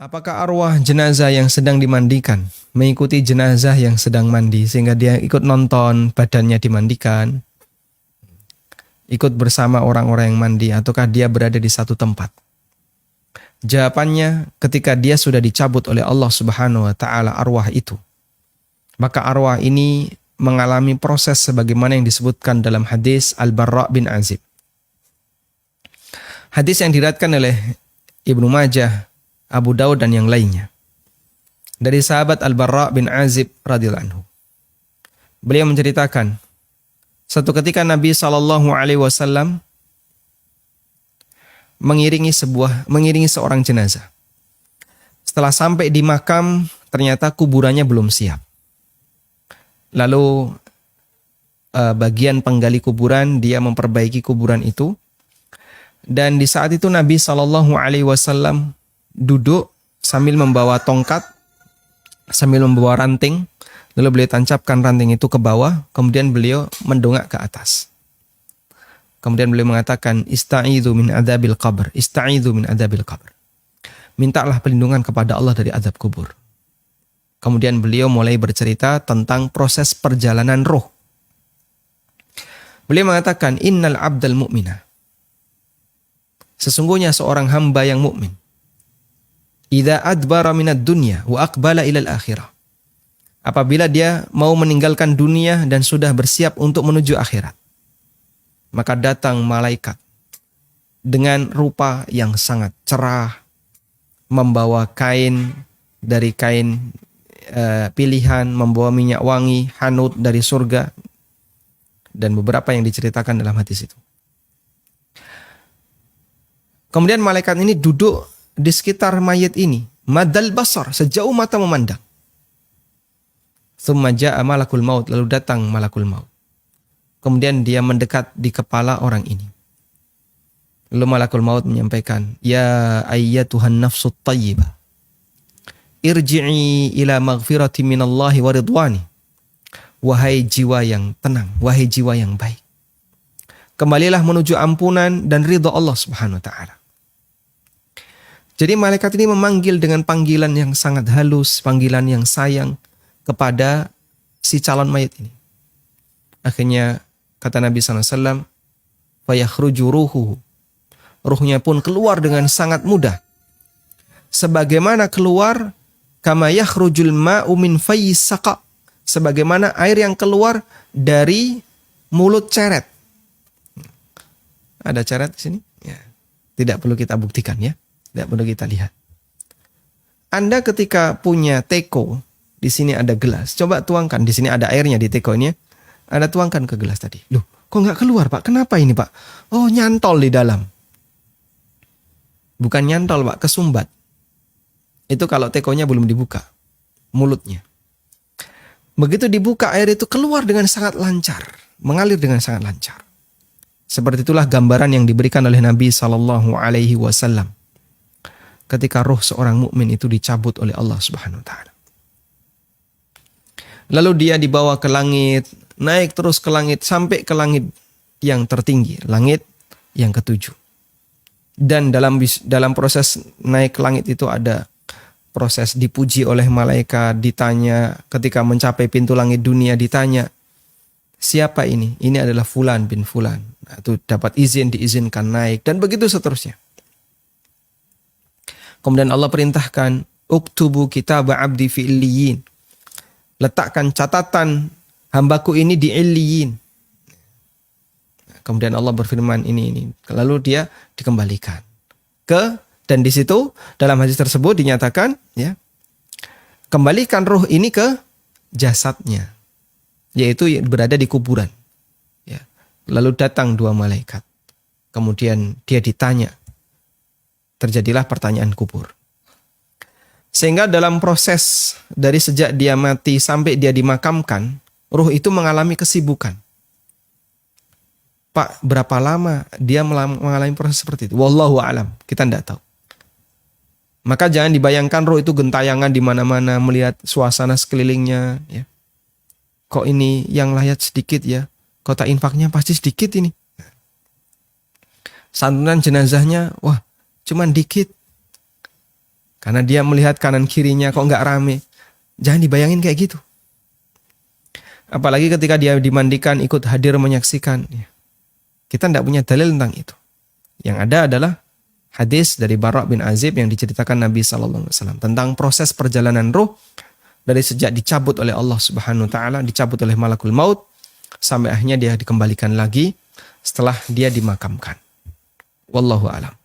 Apakah arwah jenazah yang sedang dimandikan mengikuti jenazah yang sedang mandi sehingga dia ikut nonton badannya dimandikan, ikut bersama orang-orang yang mandi, ataukah dia berada di satu tempat? Jawabannya, ketika dia sudah dicabut oleh Allah Subhanahu wa taala arwah itu, maka arwah ini mengalami proses sebagaimana yang disebutkan dalam hadis Al-Barra bin Azib. Hadis yang diriwayatkan oleh Ibnu Majah, Abu Daud dan yang lainnya. Dari sahabat Al-Barra bin Azib radhiyallahu anhu. Beliau menceritakan, satu ketika Nabi SAW mengiringi seorang jenazah. Setelah sampai di makam, ternyata kuburannya belum siap. Lalu bagian penggali kuburan, dia memperbaiki kuburan itu. Dan di saat itu Nabi SAW duduk sambil membawa tongkat, sambil membawa ranting, lalu beliau tancapkan ranting itu ke bawah, kemudian beliau mendongak ke atas. Kemudian beliau mengatakan, Ista'idhu min adzabil qabr, ista'idhu min adzabil qabr. Mintalah perlindungan kepada Allah dari azab kubur. Kemudian beliau mulai bercerita tentang proses perjalanan roh. Beliau mengatakan, Innal abdal mu'mina. Sesungguhnya seorang hamba yang mukmin, idza adbara minad dunya wa aqbala ilal akhirah. Apabila dia mau meninggalkan dunia dan sudah bersiap untuk menuju akhirat, maka datang malaikat dengan rupa yang sangat cerah, membawa kain dari kain pilihan, membawa minyak wangi, hanut dari surga, dan beberapa yang diceritakan dalam hadis itu. Kemudian malaikat ini duduk di sekitar mayit ini, madal basar, sejauh mata memandang. Tsumma ja'a malakul maut, lalu datang malakul maut. Kemudian dia mendekat di kepala orang ini. Lalu malakul maut menyampaikan, Ya ayyatuhan nafsut tayyibah, irji'i ila maghfirati minallahi wa ridwani. Wahai jiwa yang tenang, wahai jiwa yang baik, kembalilah menuju ampunan dan ridha Allah Subhanahu wa taala. Jadi malaikat ini memanggil dengan panggilan yang sangat halus, panggilan yang sayang kepada si calon mayit ini. Akhirnya kata Nabi SAW, fayakhruju ruhuhu. Ruhnya pun keluar dengan sangat mudah. Sebagaimana keluar, kama yakhrujul ma'u min fayyis saqa. Sebagaimana air yang keluar dari mulut ceret. Ada ceret di sini? Ya. Tidak perlu kita buktikan ya. Tidak perlu kita lihat. Anda ketika punya teko, di sini ada gelas, coba tuangkan. Di sini ada airnya di tekonya. Anda tuangkan ke gelas tadi. Loh, kok nggak keluar Pak? Kenapa ini Pak? Oh, nyantol di dalam. Bukan nyantol Pak, kesumbat. Itu kalau tekonya belum dibuka, mulutnya. Begitu dibuka, air itu keluar dengan sangat lancar, mengalir dengan sangat lancar. Seperti itulah gambaran yang diberikan oleh Nabi SAW ketika roh seorang mukmin itu dicabut oleh Allah Subhanahu wa taala. Lalu dia dibawa ke langit, naik terus ke langit sampai ke langit yang tertinggi, langit yang ketujuh. Dan dalam proses naik ke langit itu ada proses dipuji oleh malaikat, ditanya ketika mencapai pintu langit dunia, ditanya, siapa ini? Ini adalah fulan bin fulan. Nah, itu dapat izin, diizinkan naik, dan begitu seterusnya. Kemudian Allah perintahkan, uktubu kitaba abdi fi illiyin. Letakkan catatan hambaku ini di illiyin. Kemudian Allah berfirman ini. Lalu dia dikembalikan dan di situ dalam hadis tersebut dinyatakan, ya, kembalikan roh ini ke jasadnya, yaitu berada di kuburan. Ya. Lalu datang dua malaikat. Kemudian dia ditanya. Terjadilah pertanyaan kubur. Sehingga dalam proses dari sejak dia mati sampai dia dimakamkan, ruh itu mengalami kesibukan. Pak, berapa lama dia mengalami proses seperti itu? Wallahu a'lam, kita tidak tahu. Maka jangan dibayangkan roh itu gentayangan di mana-mana melihat suasana sekelilingnya. Ya. Kok ini yang layat sedikit ya? Kota infaknya pasti sedikit ini. Santunan jenazahnya, wah, cuman dikit. Karena dia melihat kanan kirinya kok nggak rame. Jangan dibayangin kayak gitu. Apalagi ketika dia dimandikan ikut hadir menyaksikan. Kita tidak punya dalil tentang itu. Yang ada adalah hadis dari Bara' bin Azib yang diceritakan Nabi SAW tentang proses perjalanan ruh dari sejak dicabut oleh Allah Subhanahu Wa Taala, dicabut oleh malakul maut, sampai akhirnya dia dikembalikan lagi setelah dia dimakamkan. Wallahu a'lam.